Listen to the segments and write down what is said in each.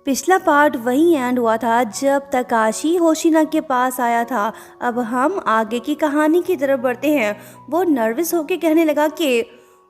पिछला पार्ट वही एंड हुआ था जब तकाशी होशिना के पास आया था। अब हम आगे की कहानी की तरफ बढ़ते हैं। वो नर्वस होकर कहने लगा कि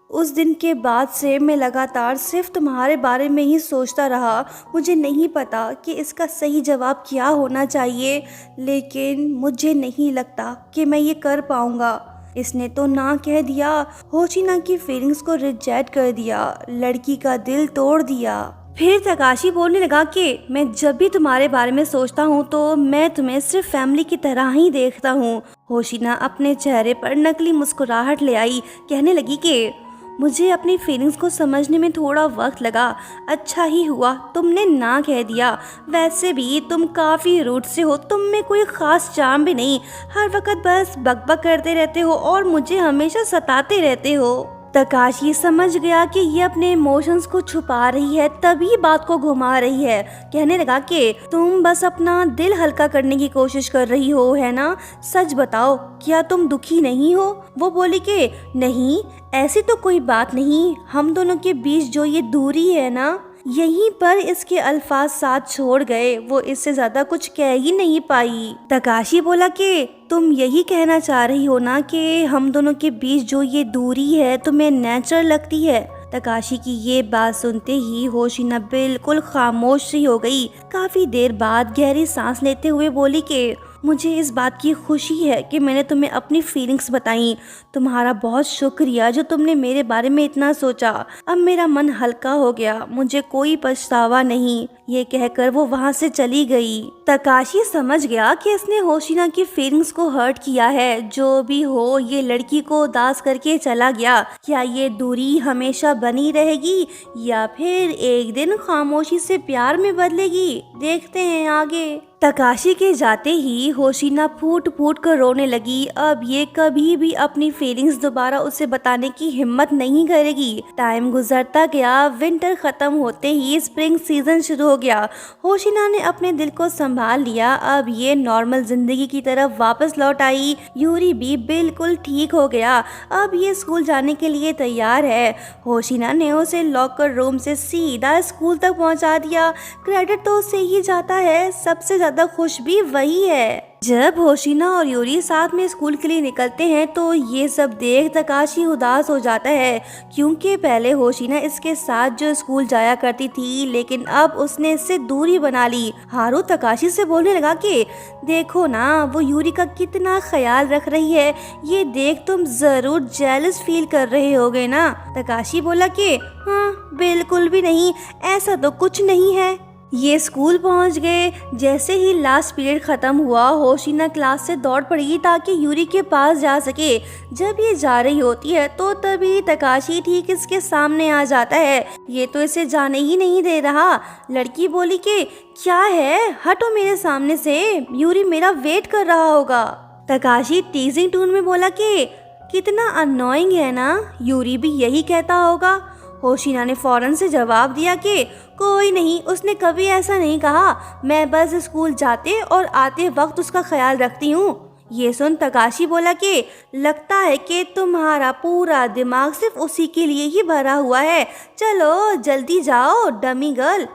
उस दिन के बाद से मैं लगातार सिर्फ तुम्हारे बारे में ही सोचता रहा। मुझे नहीं पता कि इसका सही जवाब क्या होना चाहिए, लेकिन मुझे नहीं लगता कि मैं ये कर पाऊंगा। इसने तो ना कह दिया, होशिना की फीलिंग्स को रिजेक्ट कर दिया, लड़की का दिल तोड़ दिया। फिर तकाशी बोलने लगा कि मैं जब भी तुम्हारे बारे में सोचता हूँ तो मैं तुम्हें सिर्फ फैमिली की तरह ही देखता हूँ। होशिना अपने चेहरे पर नकली मुस्कुराहट ले आई, कहने लगी कि मुझे अपनी फीलिंग्स को समझने में थोड़ा वक्त लगा। अच्छा ही हुआ तुमने ना कह दिया। वैसे भी तुम काफ़ी रूड से हो, तुम में कोई ख़ास चार्म भी नहीं। हर वक्त बस बकबक करते रहते हो और मुझे हमेशा सताते रहते हो। तकाशी समझ गया कि ये अपने इमोशंस को छुपा रही है, तभी बात को घुमा रही है। कहने लगा कि तुम बस अपना दिल हल्का करने की कोशिश कर रही हो, है ना? सच बताओ, क्या तुम दुखी नहीं हो? वो बोली कि नहीं, ऐसी तो कोई बात नहीं। हम दोनों के बीच जो ये दूरी है ना, यहीं पर इसके अल्फाज साथ छोड़ गए। वो इससे ज्यादा कुछ कह ही नहीं पाई। तकाशी बोला कि तुम यही कहना चाह रही हो ना कि हम दोनों के बीच जो ये दूरी है तुम्हें नेचुरल लगती है? तकाशी की ये बात सुनते ही होशिना बिल्कुल खामोश सी हो गई। काफी देर बाद गहरी सांस लेते हुए बोली कि मुझे इस बात की खुशी है कि मैंने तुम्हें अपनी फीलिंग्स बताई। तुम्हारा बहुत शुक्रिया जो तुमने मेरे बारे में इतना सोचा। अब मेरा मन हल्का हो गया, मुझे कोई पछतावा नहीं। ये कहकर वो वहाँ से चली गई। तकाशी समझ गया कि इसने होशिना की फीलिंग्स को हर्ट किया है। जो भी हो, ये लड़की को उदास करके चला गया। क्या ये दूरी हमेशा बनी रहेगी या फिर एक दिन खामोशी से प्यार में बदलेगी? देखते हैं आगे। तकाशी के जाते ही होशिना फूट फूट कर रोने लगी। अब ये कभी भी अपनी फीलिंग्स दोबारा उसे बताने की हिम्मत नहीं करेगी। टाइम गुजरता गया। विंटर खत्म होते ही स्प्रिंग सीजन शुरू हो गया। होशिना ने अपने दिल को संभाल लिया। अब ये नॉर्मल जिंदगी की तरफ वापस लौट आई। यूरी भी बिल्कुल ठीक हो गया। अब ये स्कूल जाने के लिए तैयार है। होशिना ने उसे लॉकर रूम से सीधा स्कूल तक पहुंचा दिया। क्रेडिट तो उसे ही जाता है, सबसे ज्यादा खुश भी वही है। जब होशिना और यूरी साथ में स्कूल के लिए निकलते हैं तो ये सब देख तकाशी उदास हो जाता है, क्योंकि पहले होशिना इसके साथ जो स्कूल जाया करती थी, लेकिन अब उसने इससे दूरी बना ली। हारू तकाशी से बोलने लगा कि देखो ना, वो यूरी का कितना ख्याल रख रही है। ये देख तुम जरूर जेलस फील कर रहे होगे ना? तकाशी बोला कि हाँ, बिल्कुल भी नहीं, ऐसा तो कुछ नहीं है। ये स्कूल पहुंच गए। जैसे ही लास्ट पीरियड खत्म हुआ, होशिना क्लास से दौड़ पड़ी ताकि यूरी के पास जा सके। जब ये जा रही होती है तो तभी तकाशी ठीक इसके सामने आ जाता है। ये तो इसे जाने ही नहीं दे रहा। लड़की बोली कि क्या है, हटो मेरे सामने से, यूरी मेरा वेट कर रहा होगा। तकाशी टीजिंग टोन में बोला कि कितना अननोइंग है ना, यूरी भी यही कहता होगा। होशिना ने फौरन से जवाब दिया कि कोई नहीं, उसने कभी ऐसा नहीं कहा। मैं बस स्कूल जाते और आते वक्त उसका ख्याल रखती हूँ। ये सुन तकाशी बोला कि लगता है कि तुम्हारा पूरा दिमाग सिर्फ उसी के लिए ही भरा हुआ है। चलो जल्दी जाओ डमी गर्ल।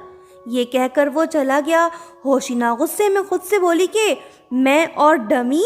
ये कहकर वो चला गया। होशिना गुस्से में खुद से बोली कि मैं और डमी?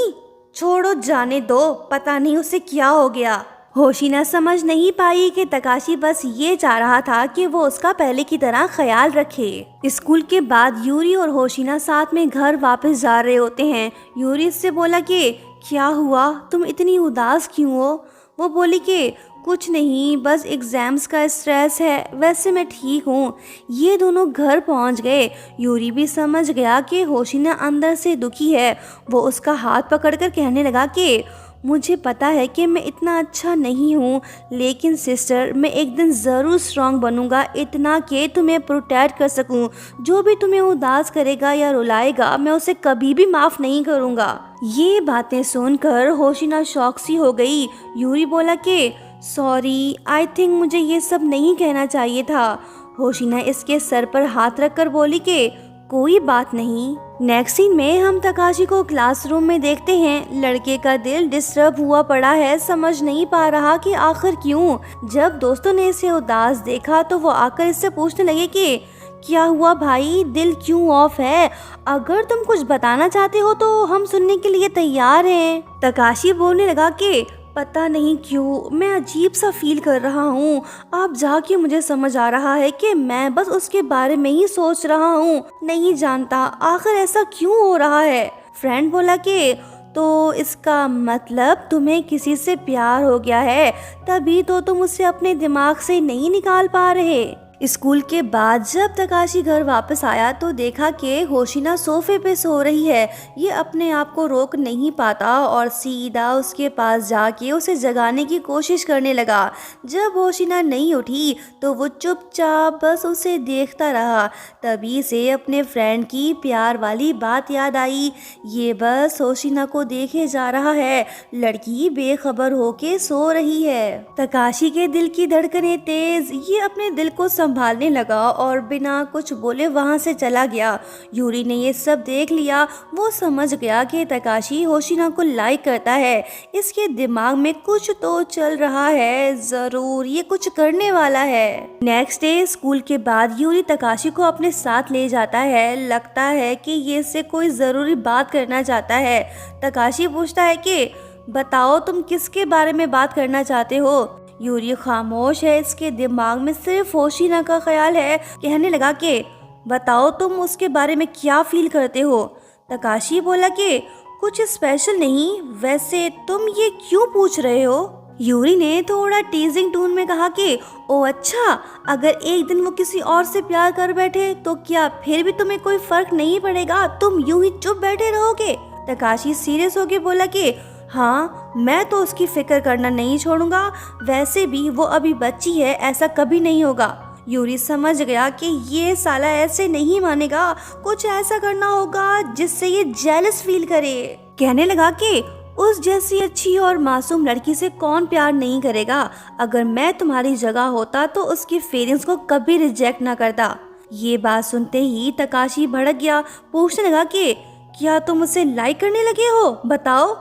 छोड़ो, जाने दो, पता नहीं उसे क्या हो गया। होशिना समझ नहीं पाई कि तकाशी बस ये चाह रहा था कि वो उसका पहले की तरह ख्याल रखे। स्कूल के बाद यूरी और होशिना साथ में घर वापस जा रहे होते हैं। यूरी इससे बोला कि क्या हुआ, तुम इतनी उदास क्यों हो? वो बोली कि कुछ नहीं, बस एग्जाम्स का स्ट्रेस है, वैसे मैं ठीक हूँ। ये दोनों घर पहुँच गए। यूरी भी समझ गया कि होशिना अंदर से दुखी है। वो उसका हाथ पकड़कर कहने लगा कि मुझे पता है कि मैं इतना अच्छा नहीं हूँ, लेकिन सिस्टर, मैं एक दिन ज़रूर स्ट्रांग बनूंगा, इतना कि तुम्हें प्रोटेक्ट कर सकूँ। जो भी तुम्हें उदास करेगा या रुलाएगा, मैं उसे कभी भी माफ़ नहीं करूँगा। ये बातें सुनकर होशिना शॉक सी हो गई। यूरी बोला कि सॉरी, आई थिंक मुझे ये सब नहीं कहना चाहिए था। होशिना इसके सर पर हाथ रखकर बोली कि कोई बात नहीं। नेक्स्ट सीन में हम तकाशी को क्लासरूम में देखते हैं। लड़के का दिल डिस्टर्ब हुआ पड़ा है, समझ नहीं पा रहा कि आखिर क्यों। जब दोस्तों ने इसे उदास देखा तो वो आकर इससे पूछने लगे कि क्या हुआ भाई, दिल क्यों ऑफ है? अगर तुम कुछ बताना चाहते हो तो हम सुनने के लिए तैयार हैं। तकाशी बोलने लगा कि पता नहीं क्यों मैं अजीब सा फील कर रहा हूँ। अब जाके मुझे समझ आ रहा है कि मैं बस उसके बारे में ही सोच रहा हूँ। नहीं जानता आखिर ऐसा क्यों हो रहा है। फ्रेंड बोला कि तो इसका मतलब तुम्हें किसी से प्यार हो गया है, तभी तो तुम उसे अपने दिमाग से नहीं निकाल पा रहे। स्कूल के बाद जब तकाशी घर वापस आया तो देखा कि होशिना सोफे पे सो रही है। ये अपने आप को रोक नहीं पाता और सीधा उसके पास जाके उसे जगाने की कोशिश करने लगा। जब होशिना नहीं उठी तो वो चुपचाप बस उसे देखता रहा। तभी से अपने फ्रेंड की प्यार वाली बात याद आई। ये बस होशिना को देखे जा रहा है, लड़की बेखबर होके सो रही है। तकाशी के दिल की धड़कनें तेज, ये अपने दिल को संभालने लगा और बिना कुछ बोले वहां से चला गया। यूरी ने ये सब देख लिया। वो समझ गया कि तकाशी होशिना को लाइक करता है। इसके दिमाग में कुछ तो चल रहा है, जरूर ये कुछ करने वाला है। नेक्स्ट डे स्कूल के बाद यूरी तकाशी को अपने साथ ले जाता है। लगता है कि ये इससे कोई जरूरी बात करना चाहता है। तकाशी पूछता है कि बताओ तुम किसके बारे में बात करना चाहते हो। यूरी खामोश है, इसके दिमाग में सिर्फ होशिना का ख्याल है। कहने लगा कि बताओ तुम उसके बारे में क्या फील करते हो। तकाशी बोला कि कुछ स्पेशल नहीं, वैसे तुम ये क्यों पूछ रहे हो। यूरी ने थोड़ा टीजिंग टोन में कहा कि ओ अच्छा, अगर एक दिन वो किसी और से प्यार कर बैठे तो क्या फिर भी तुम्हें कोई फर्क नहीं पड़ेगा, तुम यूं ही चुप बैठे रहोगे। तकाशी सीरियस होके बोला कि हाँ, मैं तो उसकी फिक्र करना नहीं छोड़ूंगा, वैसे भी वो अभी बच्ची है, ऐसा कभी नहीं होगा। यूरी समझ गया कि ये साला ऐसे नहीं मानेगा, कुछ ऐसा करना होगा जिससे ये जेलस फील करे। कहने लगा कि उस जैसी अच्छी और मासूम लड़की से कौन प्यार नहीं करेगा। अगर मैं तुम्हारी जगह होता तो उसकी फीलिंग्स को कभी रिजेक्ट ना करता। ये बात सुनते ही तकाशी भड़क गया। पूछने लगा कि क्या तुम उसे लाइक करने लगे हो, बताओ।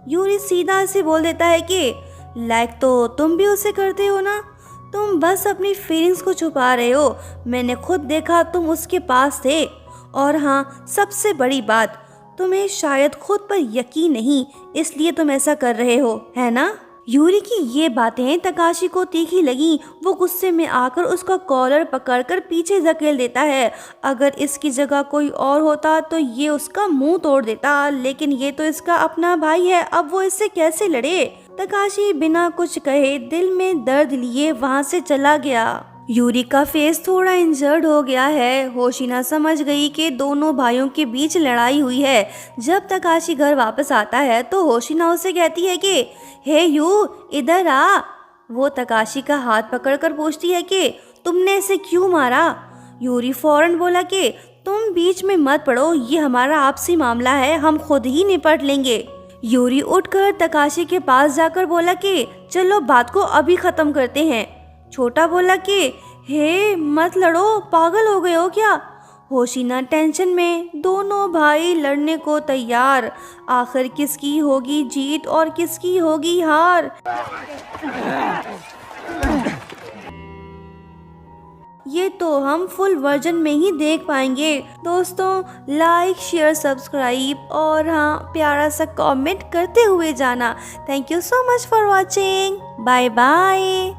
यूरी सीधा से बोल देता है कि लाइक तो तुम भी उसे करते हो ना, तुम बस अपनी फीलिंग्स को छुपा रहे हो। मैंने खुद देखा तुम उसके पास थे। और हाँ, सबसे बड़ी बात, तुम्हें शायद खुद पर यकीन नहीं, इसलिए तुम ऐसा कर रहे हो, है ना। यूरी की ये बातें तकाशी को तीखी लगी। वो गुस्से में आकर उसका कॉलर पकड़कर पीछे धकेल देता है। अगर इसकी जगह कोई और होता तो ये उसका मुंह तोड़ देता, लेकिन ये तो इसका अपना भाई है, अब वो इससे कैसे लड़े। तकाशी बिना कुछ कहे दिल में दर्द लिए वहां से चला गया। यूरी का फेस थोड़ा इंजर्ड हो गया है। होशिना समझ गई कि दोनों भाइयों के बीच लड़ाई हुई है। जब तकाशी घर वापस आता है तो होशिना उसे कहती है कि हे यू, इधर आ। वो तकाशी का हाथ पकड़कर पूछती है कि तुमने इसे क्यों मारा। यूरी फौरन बोला कि तुम बीच में मत पड़ो, ये हमारा आपसी मामला है, हम खुद ही निपट लेंगे। यूरी उठकर तकाशी के पास जाकर बोला कि चलो बात को अभी खत्म करते हैं। छोटा बोला कि हे मत लड़ो, पागल हो गए हो क्या। होशिना टेंशन में, दोनों भाई लड़ने को तैयार। आखिर किसकी होगी जीत और किसकी होगी हार। ये तो हम फुल वर्जन में ही देख पाएंगे। दोस्तों, लाइक शेयर सब्सक्राइब और हाँ, प्यारा सा कमेंट करते हुए जाना। Thank you so much for watching. Bye bye.